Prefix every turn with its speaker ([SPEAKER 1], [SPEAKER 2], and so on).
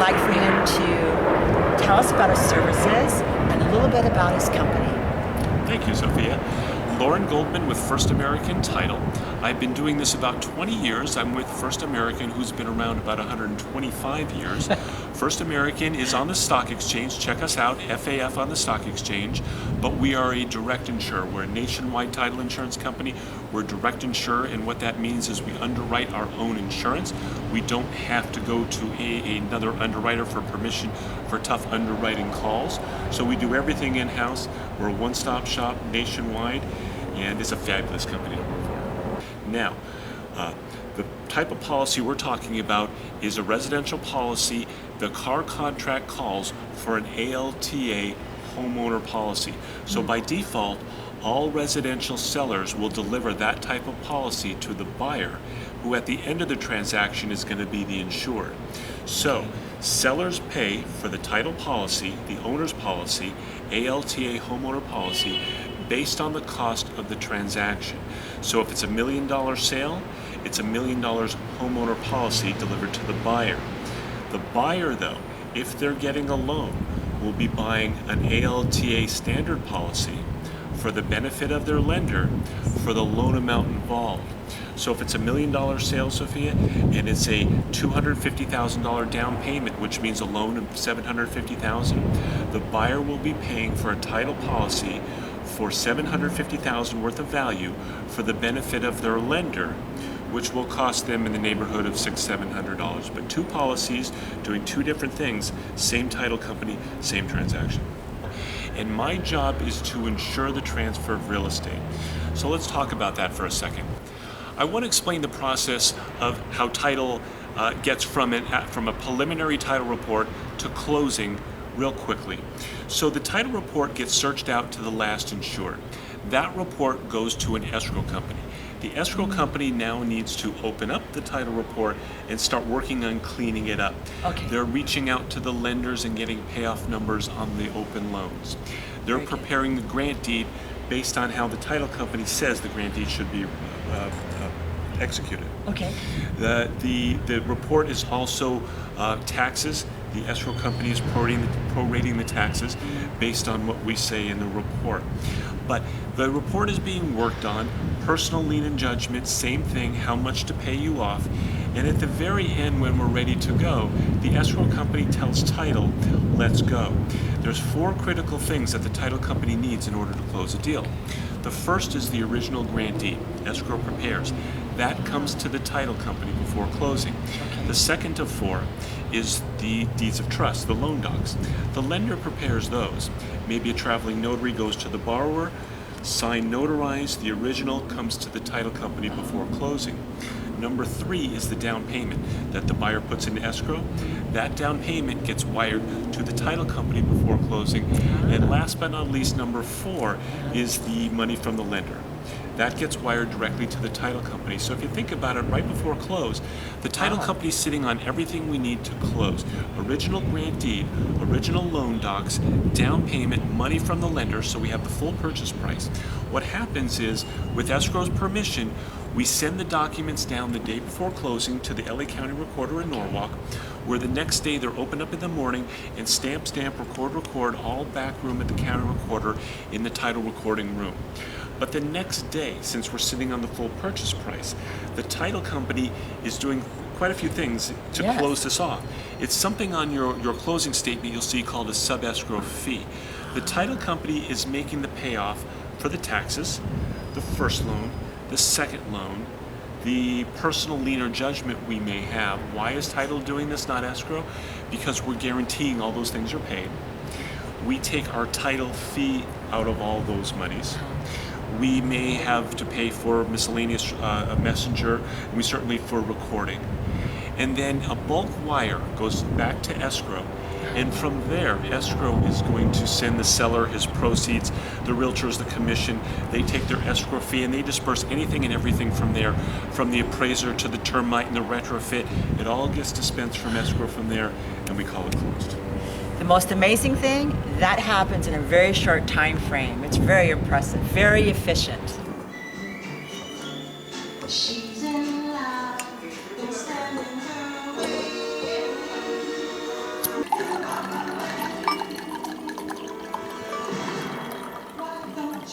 [SPEAKER 1] like for him to tell us about his services and a little bit about his company.
[SPEAKER 2] Thank you, Sophia. Loren Goldman with First American Title. I've been doing this about 20 years. I'm with First American, who's been around about 125 years. First American is on the stock exchange. Check us out, FAF on the stock exchange. But we are a direct insurer. We're a nationwide title insurance company. We're direct insurer, and what that means is we underwrite our own insurance. We don't have to go to another underwriter for permission for tough underwriting calls. So we do everything in-house. We're a one-stop shop nationwide, and it's a fabulous company to work for. Now, the type of policy we're talking about is a residential policy. The car contract calls for an ALTA homeowner policy. So by default, all residential sellers will deliver that type of policy to the buyer, who at the end of the transaction is going to be the insured. So sellers pay for the title policy, the owner's policy, ALTA homeowner policy, based on the cost of the transaction. So if it's $1 million sale, it's $1 million homeowner policy delivered to the buyer. The buyer, though, if they're getting a loan, will be buying an ALTA standard policy for the benefit of their lender for the loan amount involved. So if it's $1 million sale, Sophia, and it's a $250,000 down payment, which means a loan of $750,000, the buyer will be paying for a title policy for $750,000 worth of value for the benefit of their lender, which will cost them in the neighborhood of $600-700. But two policies doing two different things, same title company, same transaction. And my job is to ensure the transfer of real estate. So let's talk about that for a second. I want to explain the process of how title gets from a preliminary title report to closing real quickly. So the title report gets searched out to the last insured. That report goes to an escrow company. The escrow company now needs to open up the title report and start working on cleaning it up.
[SPEAKER 1] Okay.
[SPEAKER 2] They're reaching out to the lenders and getting payoff numbers on the open loans. They're preparing the grant deed based on how the title company says the grant deed should be executed.
[SPEAKER 1] Okay.
[SPEAKER 2] The report is also taxes. The escrow company is prorating the taxes based on what we say in the report. But the report is being worked on, personal lien and judgment, same thing, how much to pay you off. And at the very end, when we're ready to go, the escrow company tells title, let's go. There's 4 critical things that the title company needs in order to close a deal. The first is the original grant deed, escrow prepares. That comes to the title company before closing. The second of 4 is the deeds of trust, the loan docs. The lender prepares those. Maybe a traveling notary goes to the borrower, signed, notarized, the original comes to the title company before closing. Number 3 is the down payment that the buyer puts in escrow. That down payment gets wired to the title company before closing. And last but not least, number 4 is the money from the lender. That gets wired directly to the title company. So if you think about it, right before close, the title company is sitting on everything we need to close. Original grant deed, original loan docs, down payment, money from the lender, so we have the full purchase price. What happens is, with escrow's permission, we send the documents down the day before closing to the LA County Recorder in Norwalk, where the next day they're opened up in the morning and stamp, record, all back room at the county recorder in the title recording room. But the next day, since we're sitting on the full purchase price, the title company is doing quite a few things to close this off. It's something on your closing statement you'll see called a sub-escrow fee. The title company is making the payoff for the taxes, the first loan, the second loan, the personal lien or judgment we may have. Why is title doing this, not escrow? Because we're guaranteeing all those things are paid. We take our title fee out of all those monies. We may have to pay for miscellaneous messenger, and we certainly for recording. And then a bulk wire goes back to escrow. And from there, escrow is going to send the seller his proceeds, the realtors the commission. They take their escrow fee and they disperse anything and everything from there, from the appraiser to the termite and the retrofit. It all gets dispensed from escrow from there, and we call it closed.
[SPEAKER 1] The most amazing thing, that happens in a very short time frame. It's very impressive, very efficient.